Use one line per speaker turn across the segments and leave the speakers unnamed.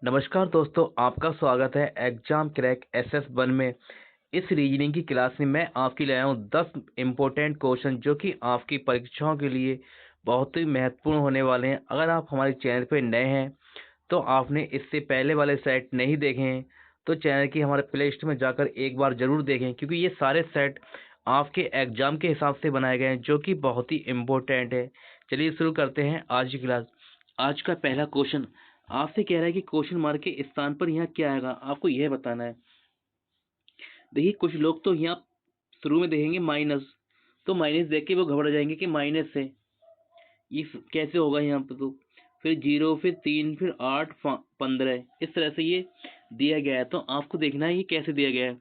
नमस्कार दोस्तों, आपका स्वागत है एग्जाम क्रैक SS1 में। इस रीजनिंग की क्लास में मैं आपके लिए आया हूँ 10 इम्पोर्टेंट क्वेश्चन जो कि आपकी परीक्षाओं के लिए बहुत ही महत्वपूर्ण होने वाले हैं। अगर आप हमारे चैनल पर नए हैं तो आपने इससे पहले वाले सेट नहीं देखे हैं तो चैनल की हमारे प्ले लिस्ट में जाकर एक बार जरूर देखें, क्योंकि ये सारे सेट आपके एग्जाम के हिसाब से बनाए गए हैं जो कि बहुत ही इम्पोर्टेंट है। चलिए शुरू करते हैं आज की क्लास। आज का पहला क्वेश्चन आपसे कह रहा है कि क्वेश्चन मार्क के स्थान पर यहाँ क्या आएगा, आपको यह बताना है। देखिए, कुछ लोग तो यहाँ शुरू में देखेंगे माइनस, तो माइनस देख के वो घबरा जाएंगे कि माइनस है, ये कैसे होगा यहाँ पे। तो फिर 0, फिर 3, फिर 8, 15, इस तरह से ये दिया गया है। तो आपको देखना है ये कैसे दिया गया है।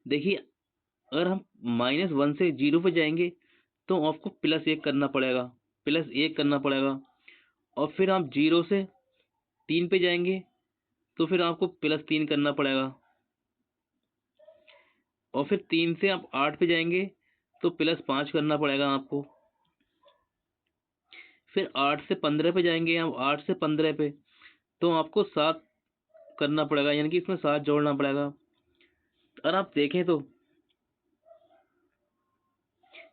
देखिए, अगर हम -1 से 0 पे जाएंगे तो आपको +1 करना पड़ेगा, +1 करना पड़ेगा। और फिर आप 0 से 3 पे जाएंगे तो फिर आपको +3 करना पड़ेगा। और फिर 3 से आप 8 पे जाएंगे तो +5 करना पड़ेगा आपको। फिर 8 से 15 पे जाएंगे, आप 8 से 15 पे तो आपको 7 करना पड़ेगा, यानी कि इसमें 7 जोड़ना पड़ेगा। अगर आप देखें तो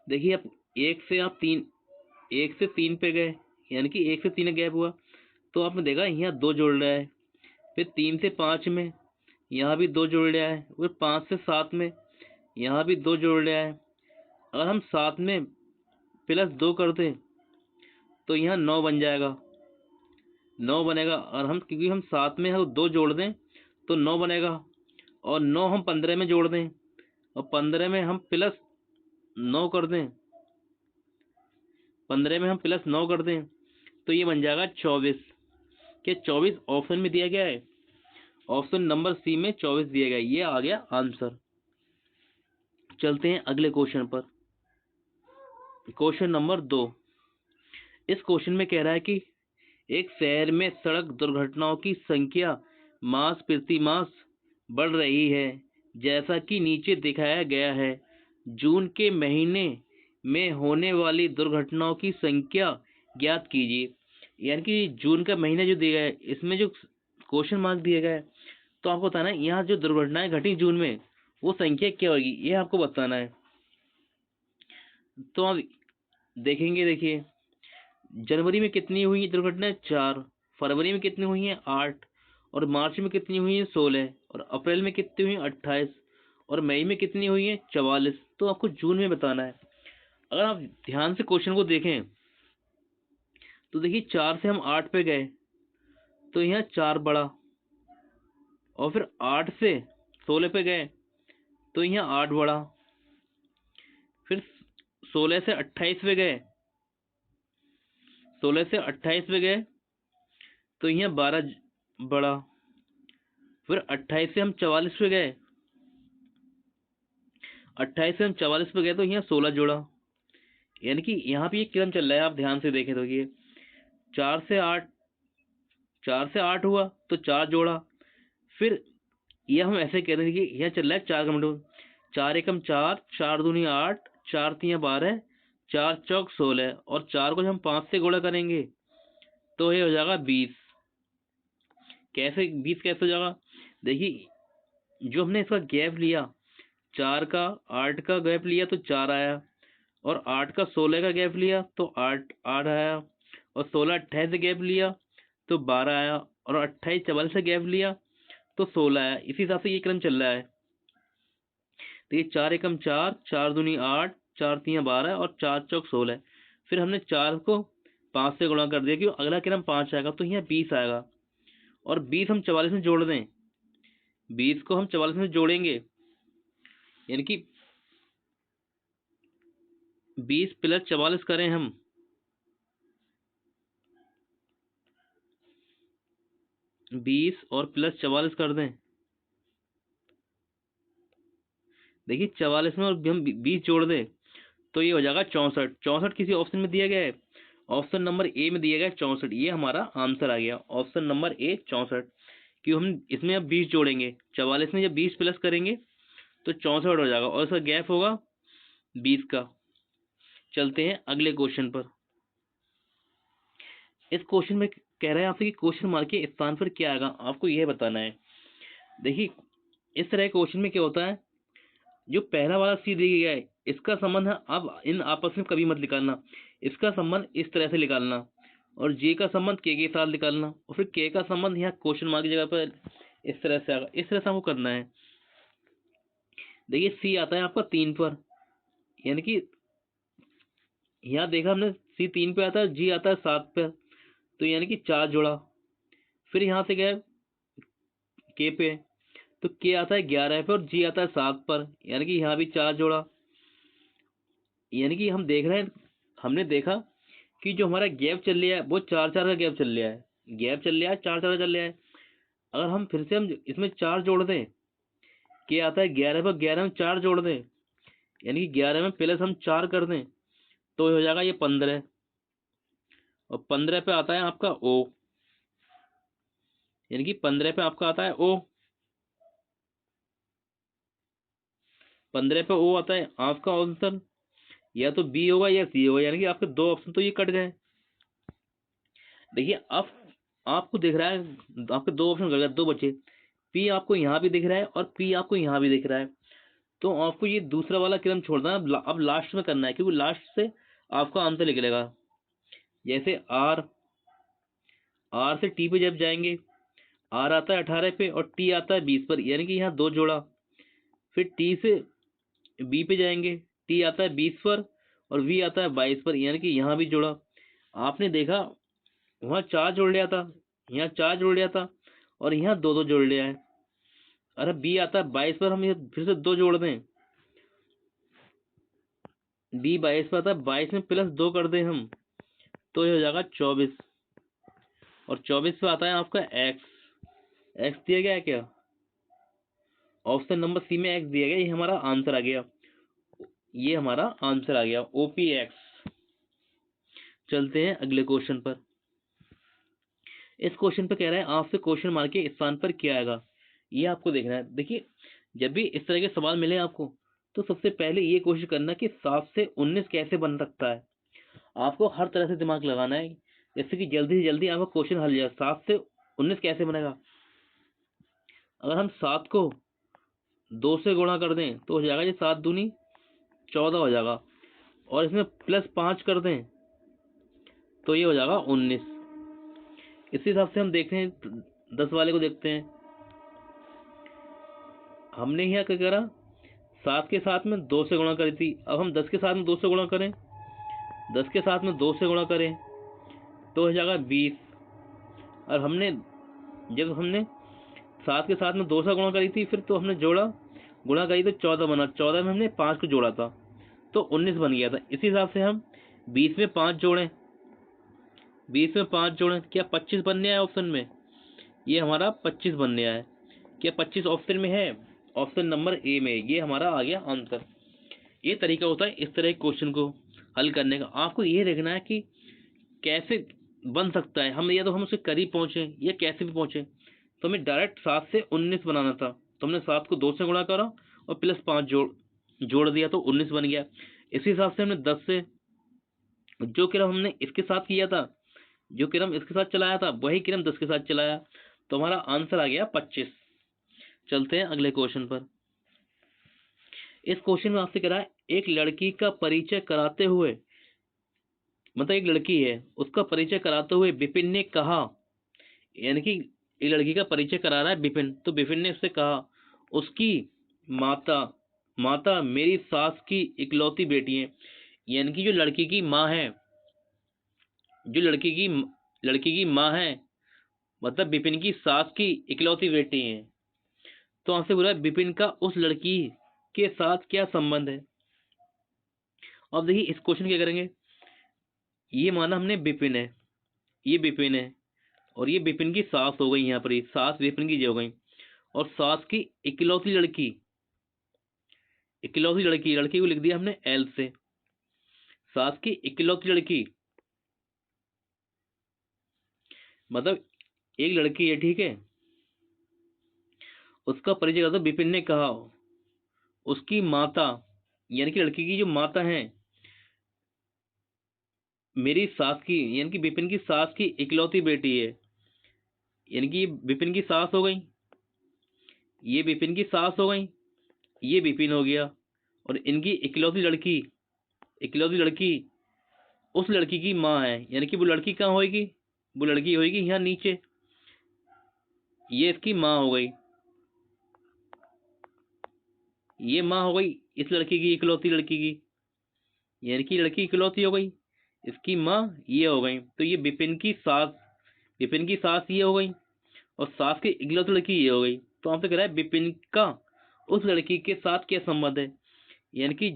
देखिए, आप 1 से 3 पे गए, यानी कि 1 से 3 गैप हुआ, तो आपने देखा यहाँ 2 जोड़ रहा है। फिर 3 से 5 में यहाँ भी 2 जोड़ रहा है। फिर 5 से 7 में यहाँ भी 2 जोड़ रहा है। अगर हम 7 में +2 कर दें तो यहाँ 9 बन जाएगा, 9 बनेगा। और हम क्योंकि हम 7 में 2 जोड़ दें तो 9 बनेगा, और 9 हम 15 में जोड़ दें और 15 में हम +9 कर दें, 15 में हम +9 कर दें तो ये बन जाएगा 24। क्या 24 ऑप्शन में दिया गया है? ऑप्शन नंबर सी में 24 दिया गया है। ये आ गया आंसर। चलते हैं अगले क्वेश्चन पर। Question number 2। इस क्वेश्चन में कह रहा है कि एक शहर में सड़क दुर्घटनाओं की संख्या मास प्रति मास बढ़ रही है, जैसा कि नीचे दिखाया गया है। जून के महीने में होने वाली दुर्घटनाओं की संख्या ज्ञात कीजिए। यानी कि जून का महीना जो दिया गया है, इसमें जो क्वेश्चन मार्क दिया गया है, तो आपको बताना है यहाँ जो दुर्घटनाएं घटी जून में वो संख्या क्या होगी, ये आपको बताना है। तो आप देखेंगे, देखिए, जनवरी में कितनी हुई है दुर्घटनाएं? 4। फरवरी में कितनी हुई है? 8। और मार्च में कितनी हुई है? 16। और अप्रैल में कितनी हुई? 28। और मई में कितनी हुई है? 44। तो आपको जून में बताना है। अगर आप ध्यान से क्वेश्चन को देखें तो देखिए, 4 से हम 8 पे गए तो यहाँ 4 बढ़ा, और फिर 8 से 16 पे गए तो यहाँ 8 बढ़ा, फिर 16 से 28 पे गए, 16 से 28 पे गए तो यहाँ 12 बढ़ा, फिर 28 से हम 44 पे गए, 28 से हम 44 पे गए तो यहाँ 16 जोड़ा। यानी कि यहाँ पे ये क्रम चल रहा है, आप ध्यान से देखें तो ये 4 से 8, 4 से 8 हुआ तो 4 जोड़ा। फिर ये हम ऐसे कह रहे हैं कि यहाँ चल रहा है 4 का मतलब 4 एकम 4, 4 दूनी 8, 4 तियां 12, 4 चौक 16, और 4 को जब हम 5 से गुणा करेंगे तो ये हो जाएगा 20। कैसे 20 कैसे हो जाएगा? देखिए, जो हमने इसका गैप लिया, 4 का 8 का गैप लिया तो 4 आया, और 8 का 16 का गैप लिया तो 8 8 आया, और 16 28 से गैप लिया तो 12 आया, और 28 44 से गैप लिया तो 16 आया। इसी हिसाब से ये क्रम चल रहा है। तो ये 4 एकम 4, 4 दूनी 8, 4 तियां 12, और 4 चौक 16। फिर हमने 4 को 5 से गुणा कर दिया, क्योंकि अगला क्रम 5 आएगा तो यहाँ 20 आएगा। और 20 हम 44 में जोड़ दें, 20 को हम 44 में जोड़ेंगे, यानी कि 20 + 44 करें हम, बीस और +44 कर दें। देखिए, 44 में और हम 20 जोड़ दें तो ये हो जाएगा 64। 64 किसी ऑप्शन में दिया गया है? ऑप्शन नंबर ए में दिया गया है 64। ये हमारा आंसर आ गया, ऑप्शन नंबर ए 64। क्यों? हम इसमें अब 20 जोड़ेंगे, 44 में जब 20 प्लस करेंगे तो 64 हो जाएगा, और इसका गैप होगा 20 का। चलते हैं अगले क्वेश्चन पर। इस क्वेश्चन में कह रहा है आपसे कि क्वेश्चन मार्क के स्थान पर क्या आएगा, आपको यह बताना है। देखिए इस तरह के क्वेश्चन में क्या होता है, जो पहला वाला सी दिया गया है इसका संबंध है, अब इन आपस में कभी मत निकालना, इसका संबंध इस तरह से निकालना, और जे का संबंध के साथ निकालना, और फिर के का संबंध यहाँ क्वेश्चन मार्क की जगह पर इस तरह से आएगा। इस तरह से हमको करना है। देखिए सी आता है आपका 3 पर, यानी कि यहाँ देखा हमने सी 3 पे आता है, जी आता है 7 पर, तो यानी कि 4 जोड़ा। फिर यहाँ से गए के पे, तो के आता है 11 पे और जी आता है 7 पर, यानी कि यहाँ भी 4 जोड़ा। यानी कि हम देख रहे हैं, हमने देखा कि जो हमारा गैप चल रहा है वो 4-4 का गैप चल रहा है, गैप चल रहा है 4-4 का चल रहा है। अगर हम फिर से हम इसमें 4 जोड़ दें, के आता है 11 पर, 11 में 4 जोड़ दें, यानी कि 11 में प्लस हम 4 कर दें, तो हो जाएगा ये 15, और 15 पे आता है आपका ओ, यानी कि 15 पे आपका आता है ओ, 15 पे ओ आता है। आपका आंसर या तो बी होगा या सी होगा, यानी कि आपके 2 ऑप्शन तो ये कट गए। देखिए अब आपको दिख रहा है आपके 2 ऑप्शन कट गए, 2 बचे। पी आपको यहाँ भी दिख रहा है और पी आपको यहाँ भी दिख रहा है, तो आपको ये दूसरा वाला क्रम छोड़ना है, अब लास्ट में करना है, क्योंकि लास्ट से आपका आंसर निकलेगा। जैसे आर से टी पे जब जाएंगे, आर आता है 18 पे और टी आता है 20 पर, यानी कि यहाँ 2 जोड़ा। फिर टी से बी पे जाएंगे, टी आता है 20 पर और वी आता है 22 पर, यानी कि यहाँ भी जोड़ा। आपने देखा वहाँ 4 जोड़ लिया था, यहाँ 4 जोड़ लिया था, और यहाँ 2-2 जोड़ लिया है। अरे बी आता है 22 पर, हम ये फिर से 2 जोड़ दें, बी 22 पर आता है, 22 में प्लस 2 कर दें हम, तो ये हो जाएगा 24, और 24 पे आता है आपका एक्स। एक्स दिया गया है क्या, ऑप्शन नंबर सी में एक्स दिया गया, ये हमारा आंसर आ गया, ये हमारा आंसर आ गया ओपी एक्स। चलते हैं अगले क्वेश्चन पर। इस क्वेश्चन पे कह रहा है आपसे क्वेश्चन मार्क के स्थान पर क्या आएगा, ये आपको देखना है। देखिए जब भी इस तरह के सवाल मिले आपको, तो सबसे पहले ये कोशिश करना कि 7 से 19 कैसे बन सकता है, आपको हर तरह से दिमाग लगाना है, जैसे कि जल्दी से जल्दी आपका क्वेश्चन हल जाए। 7 से 19 कैसे बनेगा, अगर हम 7 को 2 से गुणा कर दें तो हो जाएगा ये 7 दूनी 14 हो जाएगा, और इसमें प्लस 5 कर दें तो ये हो जाएगा 19। इसी हिसाब से हम देखते हैं 10 वाले को देखते हैं। हमने यहाँ क्या करा, 7 के साथ में 2 से गुणा करी थी, अब हम 10 के साथ में 2 से गुणा करें, 10 के साथ में 2 से गुणा करें तो हो जाएगा 20। और जब हमने 7 के साथ में 2 से गुणा करी थी, फिर तो हमने गुणा करी तो 14 बना, 14 में हमने 5 को जोड़ा था तो 19 बन गया था। इसी हिसाब से हम 20 में 5 जोड़ें, 20 में 5 जोड़ें, क्या 25 बनने आया ऑप्शन में, ये हमारा 25 बनने आया है। क्या 25 ऑप्शन में है, ऑप्शन नंबर ए में, ये हमारा आ गया आंसर। ये तरीका होता है इस तरह के क्वेश्चन को हल करने का। आपको ये देखना है कि कैसे बन सकता है, हम या तो हम उसके करीब पहुंचे या कैसे भी पहुंचे। तो हमें डायरेक्ट 7 से 19 बनाना था, तो हमने 7 को 2 से गुणा करा और प्लस 5 जोड़ दिया तो 19 बन गया। इसी हिसाब से हमने 10 से, जो क्रम हमने इसके साथ किया था, जो क्रम इसके साथ चलाया था, वही क्रम 10 के साथ चलाया, तो हमारा आंसर आ गया 25। चलते हैं अगले क्वेश्चन पर। इस क्वेश्चन में आपसे कह रहा है एक लड़की का परिचय कराते हुए, मतलब एक लड़की है उसका परिचय कराते हुए विपिन ने कहा, यानी कि एक लड़की का परिचय करा रहा है विपिन, तो विपिन ने उससे कहा उसकी माता माता मेरी सास की इकलौती बेटी है, यानी कि जो लड़की की माँ है, जो लड़की की माँ है, मतलब विपिन की सास की इकलौती बेटी है। तो आपसे बोला विपिन का उस लड़की के साथ क्या संबंध है। अब देखिए इस क्वेश्चन क्या करेंगे, ये माना हमने विपिन है, ये विपिन है, और ये विपिन की सास हो गई, यहाँ पर ये सास विपिन की जो हो गई, और सास की इकलौती लड़की, इकलौती लड़की, लड़की को लिख दिया हमने एल से, सास की इकलौती लड़की मतलब एक लड़की है, ठीक है, उसका परिचय करता विपिन ने कहा उसकी माता, यानी कि लड़की की जो माता है मेरी सास की यानी कि विपिन की सास की इकलौती बेटी है, यानी कि ये विपिन की सास हो गई, ये विपिन की सास हो गई, ये विपिन हो गया, और इनकी इकलौती लड़की उस लड़की की माँ है, यानी कि वो लड़की कहाँ होगी, वो लड़की होगी यहाँ नीचे, ये इसकी माँ हो गई, ये माँ हो गई इस लड़की की, इकलौती लड़की की, यानी कि लड़की इकलौती हो गई, इसकी माँ ये हो गई। तो ये विपिन की सास ये हो गई, और सास की इकलौती लड़की ये हो गई। तो आपसे कह रहा है विपिन का उस लड़की के साथ क्या संबंध है, यानी कि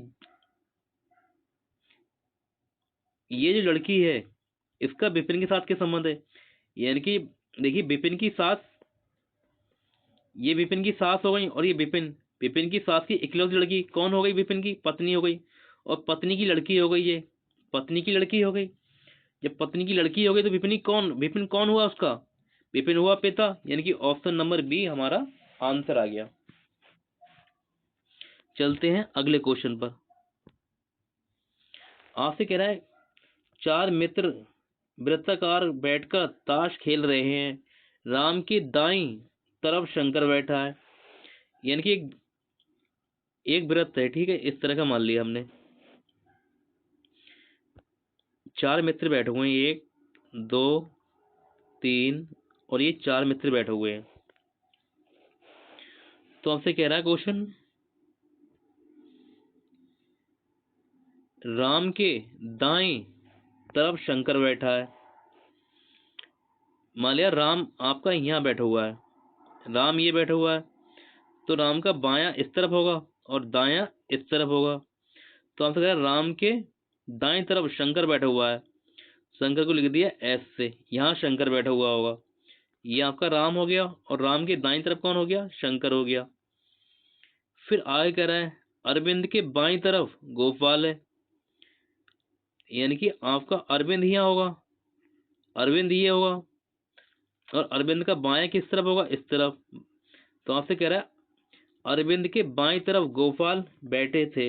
ये जो लड़की है इसका विपिन के साथ क्या संबंध है, यानी कि देखिए विपिन की सास, ये विपिन की सास हो गई, और ये विपिन की सास की इकलौती लड़की कौन हो गई, विपिन की पत्नी हो गई, और पत्नी की लड़की हो गई, ये पत्नी की लड़की हो गई। जब पत्नी की लड़की हो गई तो विपिन कौन हुआ उसका, विपिन हुआ पिता, यानी कि ऑप्शन नंबर बी हमारा आंसर आ गया। चलते हैं अगले क्वेश्चन पर। आपसे कह रहा है चार मित्र वृत्ताकार बैठकर ताश खेल रहे हैं, राम की दाईं तरफ शंकर बैठा है, यानी कि एक वृत्त है, ठीक है, इस तरह का मान लिया हमने। चार मित्र बैठे हुए हैं, एक, दो, तीन, और ये चार मित्र बैठे हुए हैं। तो आपसे कह रहा है क्वेश्चन, राम के दाएं तरफ शंकर बैठा है। मान लिया राम आपका यहाँ बैठा हुआ है, राम ये बैठा हुआ है, तो राम का बायां इस तरफ होगा और दायां इस तरफ होगा। तो आपसे कह रहा है राम के दाएं तरफ शंकर बैठा हुआ है, शंकर को लिख दिया एस से, यहाँ शंकर बैठा हुआ होगा, ये आपका राम हो गया, और राम के दाईं तरफ कौन हो गया, शंकर हो गया। फिर आगे कह रहा है अरविंद के बाईं तरफ गोपाल है, यानी कि आपका अरविंद यहाँ होगा, अरविंद ये होगा, और अरविंद का बायां किस तरफ होगा, इस तरफ। तो आपसे कह रहा है अरविंद के बाईं तरफ गोपाल बैठे थे,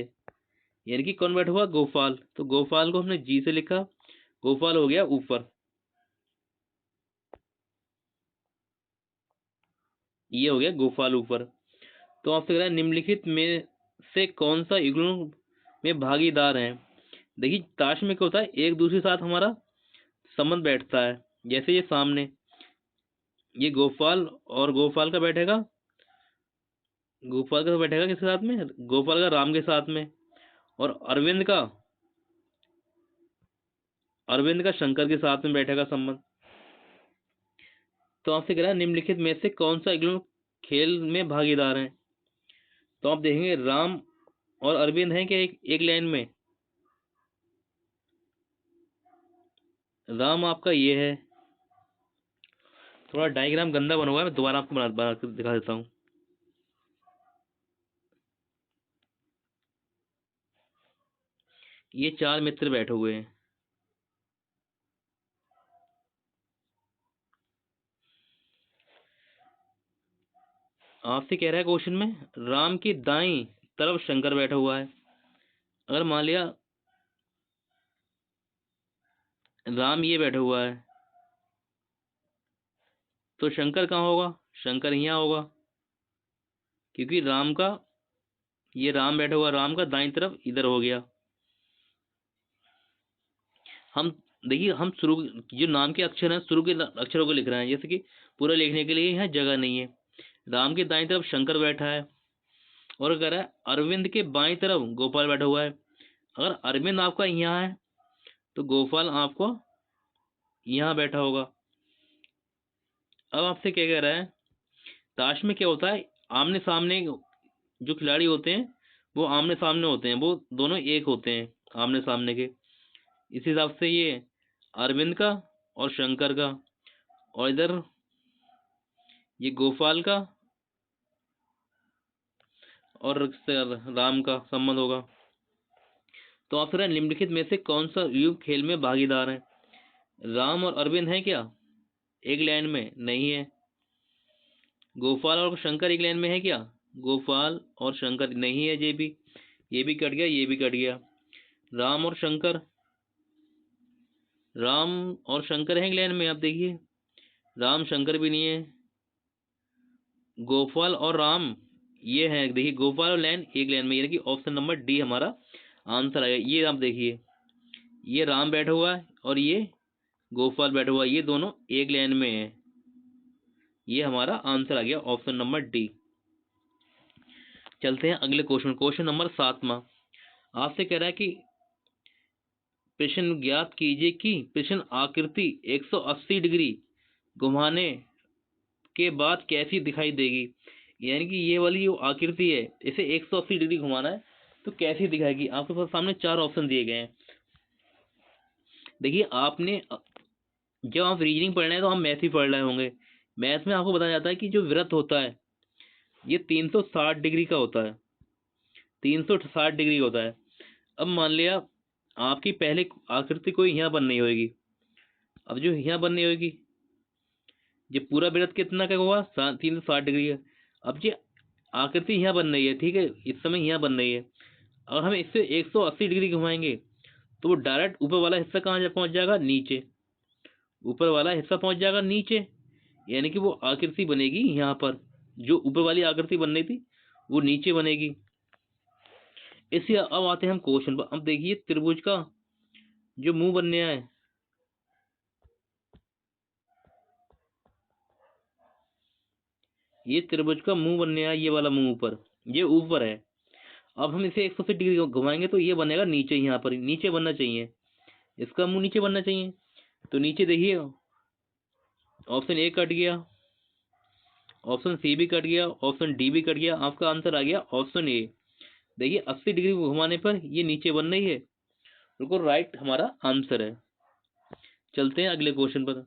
यानी कि कौन बैठा हुआ, गोपाल। तो गोपाल को हमने जी से लिखा, गोपाल हो गया ऊपर, ये हो गया गोपाल ऊपर। तो आपसे कह रहा है निम्नलिखित में से कौन सा युग्म में भागीदार है। देखिए ताश में क्या होता है, एक दूसरे के साथ हमारा संबंध बैठता है, जैसे ये सामने ये गोपाल, और गोपाल का बैठेगा, गोपाल का बैठेगा किसके साथ में, गोपाल का राम के साथ में, और अरविंद का शंकर के साथ में बैठेगा संबंध। तो आपसे कह रहा है निम्नलिखित में से कौन सा युग्म खेल में भागीदार है। तो आप देखेंगे राम और अरविंद हैं क्या एक लाइन में, राम आपका ये है, थोड़ा डायग्राम गंदा बना हुआ है, मैं दोबारा आपको बना कर दिखा देता हूँ। ये चार मित्र बैठे हुए हैं, आपसे कह रहा है क्वेश्चन में राम की दाईं तरफ शंकर बैठा हुआ है। अगर मान लिया राम ये बैठा हुआ है, तो शंकर कहाँ होगा, शंकर यहाँ होगा, क्योंकि राम का ये राम बैठा हुआ, राम का दाईं तरफ इधर हो गया। हम देखिए हम शुरू जो नाम के अक्षर हैं शुरू के अक्षरों को लिख रहे हैं, जैसे कि पूरा लिखने के लिए यहाँ जगह नहीं है। राम की दाईं तरफ शंकर बैठा है, और कह रहा है अरविंद के बाईं तरफ गोपाल बैठा हुआ है। अगर अरविंद आपका यहाँ है तो गोपाल आपको यहाँ बैठा होगा। अब आपसे क्या कह रहा है, ताश में क्या होता है, आमने सामने जो खिलाड़ी होते हैं वो आमने सामने होते हैं, वो दोनों एक होते हैं आमने सामने के। इस हिसाब से ये अरविंद का और शंकर का, और इधर ये गोपाल का और राम का संबंध होगा। तो आप सर निम्नलिखित में से कौन सा युग खेल में भागीदार है। राम और अरविंद हैं क्या एक लाइन में, नहीं है। गोपाल और शंकर एक लाइन में है क्या, गोपाल और शंकर नहीं है, ये भी कट गया, ये भी कट गया। राम और शंकर राम और शंकर हैं लाइन में, आप देखिए राम शंकर भी नहीं है। गोपाल और राम ये है, देखिए गोपाल और लाइन एक लाइन में, यानी कि ऑप्शन नंबर डी हमारा आंसर आएगा। ये आप देखिए ये राम बैठा हुआ है और ये गोपाल बैठा हुआ है, ये दोनों एक लाइन में है। ये हमारा आंसर आ गया ऑप्शन नंबर डी। चलते हैं अगले क्वेश्चन, क्वेश्चन नंबर 7वां। आपसे कह रहा है कि प्रश्न ज्ञात कीजिए कि प्रश्न आकृति 180 डिग्री घुमाने के बाद कैसी दिखाई देगी। यानी कि ये वाली जो आकृति है इसे 180 डिग्री घुमाना है तो कैसी दिखाएगी। आपके पास सामने 4 ऑप्शन दिए गए हैं। देखिए आपने जब आप रीजनिंग पढ़ रहे हैं तो हम मैथ ही पढ़ रहे होंगे। मैथ में आपको बताया जाता है कि जो वृत्त होता है ये 360 डिग्री का होता है, 360 डिग्री होता है। अब मान लिया आपकी पहले आकृति कोई यहाँ बन नहीं होगी, अब जो यहाँ बन नहीं होगी ये पूरा वृत्त कितना का हुआ 360 डिग्री है। अब ये आकृति यहाँ बन रही है, ठीक है, इस समय यहाँ बन रही है। अगर हम इससे 180 डिग्री घुमाएंगे तो वो डायरेक्ट ऊपर वाला हिस्सा कहाँ पहुंच जाएगा, नीचे। ऊपर वाला हिस्सा पहुंच जाएगा नीचे, यानी कि वो आकृति बनेगी यहाँ पर। जो ऊपर वाली आकृति बन रही थी वो नीचे बनेगी। इसी अब आते हैं हम क्वेश्चन पर। अब देखिए त्रिभुज का जो मुंह बनने है, ये त्रिभुज का मुंह बनने है, ये वाला मुंह ऊपर, ये ऊपर है। अब हम इसे 180 डिग्री घुमाएंगे तो ये बनेगा नीचे, यहाँ पर नीचे बनना चाहिए, इसका मुंह नीचे बनना चाहिए। तो नीचे देखिए ऑप्शन ए कट गया, ऑप्शन सी भी कट गया, ऑप्शन डी भी कट गया। आपका आंसर आ गया ऑप्शन ए। देखिए 80 डिग्री घुमाने पर ये नीचे बन रही है, बिल्कुल राइट हमारा आंसर है। चलते हैं अगले क्वेश्चन पर।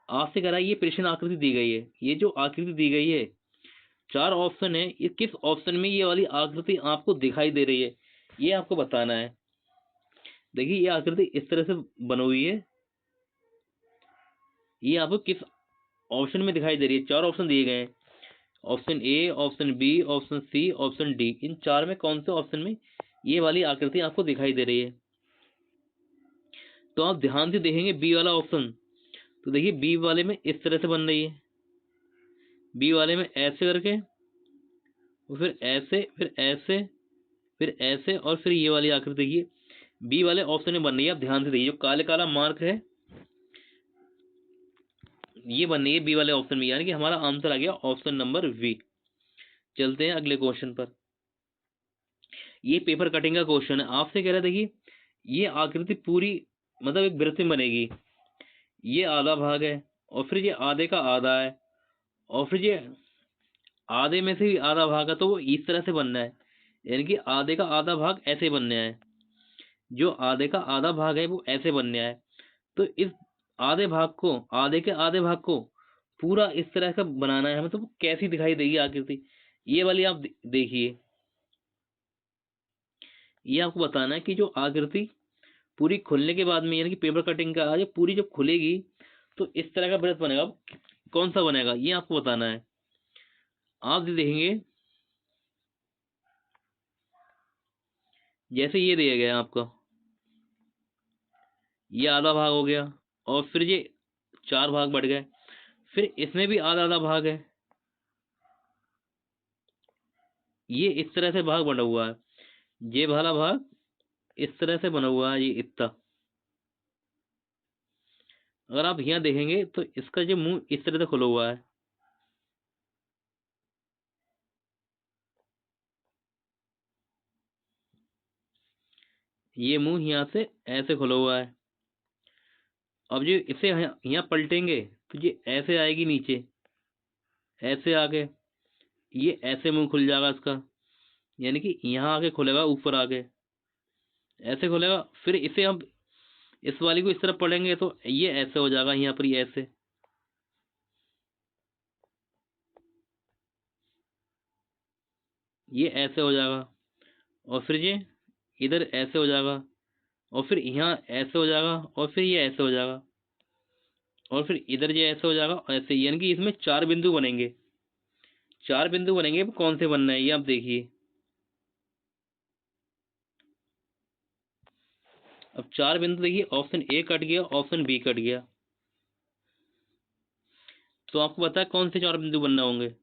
आपसे कह रहा है ये प्रश्न आकृति दी गई है, ये जो आकृति दी गई है 4 ऑप्शन है, ये किस ऑप्शन में ये वाली आकृति आपको दिखाई दे रही है ये आपको बताना है। देखिए ये आकृति इस तरह से बनी हुई है, ये आपको किस ऑप्शन में दिखाई दे रही है। 4 ऑप्शन दिए गए हैं, option A, option B, option C, option D. इन 4 में कौन से ऑप्शन में ये वाली आकृति आपको दिखाई दे रही है। तो आप ध्यान से देखेंगे बी वाला ऑप्शन, तो देखिए बी वाले में इस तरह से बन रही है, बी वाले में ऐसे करके, फिर ऐसे, फिर ऐसे, फिर ऐसे, और फिर ये वाली आकृति देखिए बी वाले ऑप्शन में बन रही है। आप ध्यान से देखिए जो काले काला मार्क है ये बन रही है बी वाले ऑप्शन में, यानी कि हमारा आंसर आ गया ऑप्शन नंबर वी। चलते हैं अगले क्वेश्चन पर। ये पेपर कटिंग का क्वेश्चन है। आपसे कह रहा है देखिए ये आकृति पूरी मतलब एक वृत्त में बनेगी, ये आधा भाग है और फिर ये आधे का आधा है और फिर ये आधे में से भी आधा भाग है, तो वो इस तरह से बनना है, यानी कि आधे का आधा भाग ऐसे बनना है, जो आधे का आधा भाग है वो ऐसे बनना है। तो इस आधे भाग को, आधे के आधे भाग को पूरा इस तरह का बनाना है हमें, तो वो कैसी दिखाई देगी आकृति। ये वाली आप देखिए, ये आपको बताना है कि जो आकृति पूरी खुलने के बाद में, यानी कि पेपर कटिंग का आज पूरी जब खुलेगी तो इस तरह का वृत्त बनेगा। कौन सा बनेगा ये आपको बताना है। आप देखेंगे जैसे ये दिया गया है आपका, ये आधा भाग हो गया और फिर ये 4 भाग बढ़ गए, फिर इसमें भी आधा आधा भाग है, ये इस तरह से भाग बना हुआ है, ये वाला भाग इस तरह से बना हुआ है, ये इतना। अगर आप यहाँ देखेंगे तो इसका जो मुंह इस तरह से खुला हुआ है, ये मुंह यहाँ से ऐसे खुला हुआ है। अब जो इसे यहाँ पलटेंगे तो ये ऐसे आएगी नीचे, ऐसे आके ये ऐसे मुंह खुल जाएगा इसका, यानी कि यहाँ आके खुलेगा, ऊपर आके ऐसे खुलेगा। फिर इसे हम इस वाली को इस तरफ पढ़ेंगे तो ये ऐसे हो जाएगा, यहाँ पर ये ऐसे, ये ऐसे हो जाएगा और फिर ये इधर ऐसे हो जाएगा और फिर यहाँ ऐसे हो जाएगा और फिर ये ऐसे हो जाएगा और फिर इधर ये ऐसे हो जाएगा ऐसे, यानी कि इसमें 4 बिंदु बनेंगे। 4 बिंदु बनेंगे, कौन से बनना है ये आप देखिए। अब 4 बिंदु देखिए, ऑप्शन ए कट गया, ऑप्शन बी कट गया, तो आपको पता है कौन से 4 बिंदु बनने होंगे?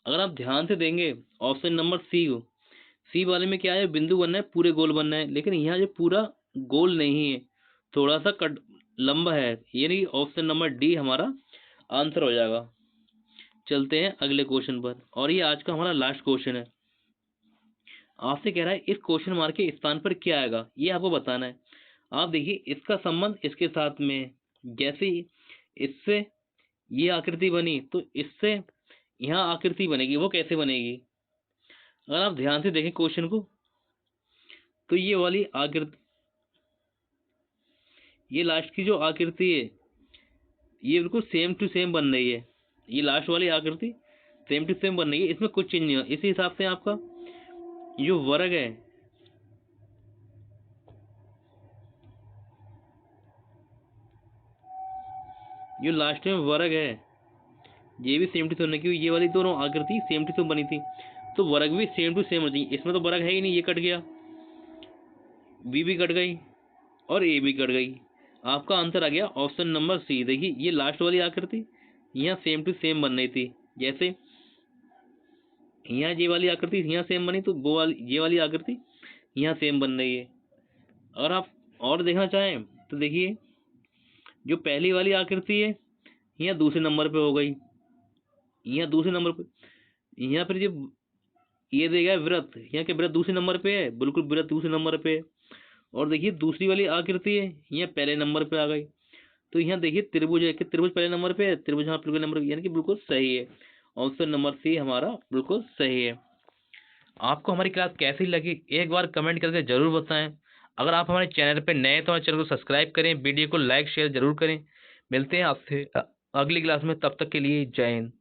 अगर आप ध्यान से देंगे ऑप्शन नंबर सी को, सी वाले में क्या है, बिंदु बनना है, पूरे गोल बनना है, लेकिन यहाँ जो पूरा गोल नहीं है, थोड़ा सा कट लंबा है, यानी ऑप्शन नंबर डी हमारा आंसर हो जाएगा। चलते हैं अगले क्वेश्चन पर, और ये आज का हमारा लास्ट क्वेश्चन है। आपसे कह रहा है इस क्वेश्चन मार्क के स्थान पर क्या आएगा, ये आपको बताना है। आप देखिए इसका संबंध इसके साथ में है। जैसे ही इससे ये आकृति बनी, तो इससे यहाँ आकृति बनेगी, वो कैसे बनेगी? अगर आप ध्यान से देखें क्वेश्चन को, तो ये वाली आकृति, ये लास्ट की जो आकृति है, ये बिल्कुल सेम टू सेम बन रही है। ये लास्ट वाली आकृति सेम टू सेम बन रही है, इसमें कुछ चेंज नहीं हुआ। इसी हिसाब से आपका जो वर्ग है, जो लास्ट में वर्ग है, ये भी सेम टू सेम, क्योंकि ये वाली दोनों आकृति सेम टू सेम बनी थी, तो वर्ग भी सेम टू सेम हो जाएगी। इसमें तो वर्ग है ही नहीं, ये कट गया, बी भी कट गई और ए भी कट गई। आपका आंसर आ गया ऑप्शन नंबर सी। देखिए ये लास्ट वाली आकृति यहाँ सेम टू सेम बन रही थी, जैसे यहाँ ये वाली आकृति यहाँ सेम बनी, तो वो वाली ये वाली आकृति यहाँ सेम बन रही है। अगर आप और देखना चाहें तो देखिए, जो पहली वाली आकृति है यहाँ दूसरे नंबर पे हो गई, यहाँ दूसरे नंबर पे, यहाँ पर जो ये देगा वृत्त, यहाँ के वृत्त दूसरे नंबर पे है, बिल्कुल वृत्त दूसरे नंबर पे है। और देखिए दूसरी वाली आकृति है, यहाँ पहले नंबर पे आ गई, तो यहाँ देखिए त्रिभुज है कि त्रिभुज पहले नंबर पे है, त्रिभुज यहाँ पहले नंबर पे, यानी कि बिल्कुल सही है। ऑप्शन नंबर सी हमारा बिल्कुल सही है। आपको हमारी क्लास कैसी लगी एक बार कमेंट करके जरूर बताएं। अगर आप हमारे चैनल पे नए तो हमारे चैनल को सब्सक्राइब करें, वीडियो को लाइक शेयर जरूर करें। मिलते हैं आपसे अगली क्लास में, तब तक के लिए जय हिंद।